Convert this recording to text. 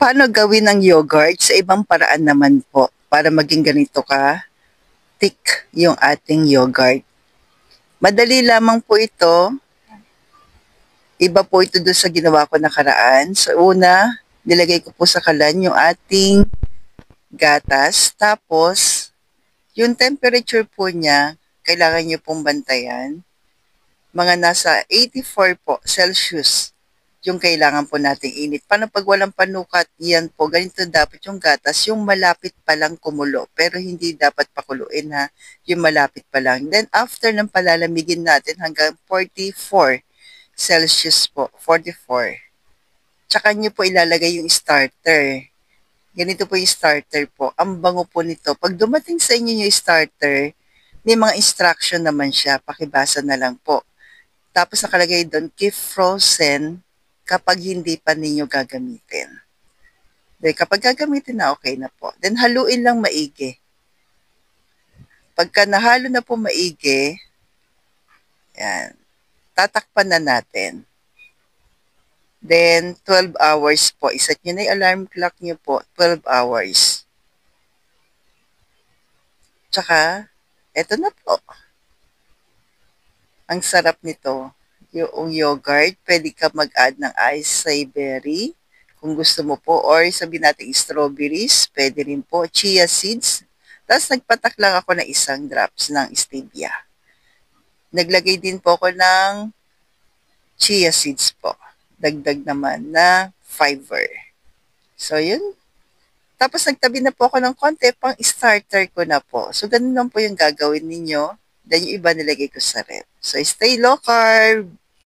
Paano gawin ang yogurt sa ibang paraan naman po para maging ganito ka thick yung ating yogurt? Madali lamang po ito. Iba po ito doon sa ginawa ko nakaraan. So una, nilagay ko po sa kalan yung ating gatas. Tapos, yung temperature po niya, kailangan nyo pong bantayan. Mga nasa 84 po Celsius yung kailangan po nating init. Paano pag walang panukat? Yan po, ganito dapat yung gatas, yung malapit pa lang kumulo. Pero hindi dapat pakuluin ha, yung malapit pa lang. Then after ng palalamigin natin hanggang 44 Celsius po, 44. Tsaka nyo po ilalagay yung starter. Ganito po yung starter po. Ang bango po nito. Pag dumating sa inyo yung starter, may mga instruction naman siya. Pakibasa na lang po. Tapos nakalagay doon, keep frozen kapag hindi pa ninyo gagamitin. Then, kapag gagamitin na, okay na po. Then, haluin lang maigi. Pagka nahalo na po maigi, yan, tatakpan na natin. Then, 12 hours po. Iset nyo na yung alarm clock nyo po, 12 hours. Tsaka, eto na po. Ang sarap nito. Yung yogurt, pwede ka mag-add ng acai berry kung gusto mo po, or sabihin natin strawberries, pwede rin po, chia seeds. Tapos nagpatak lang ako ng isang drops ng stevia. Naglagay din po ako ng chia seeds po. Dagdag naman na fiber. So yun. Tapos nagtabi na po ako ng konti pang starter ko na po. So ganun lang po yung gagawin ninyo. Then yung iba nilagay ko sa ref. So stay low carb.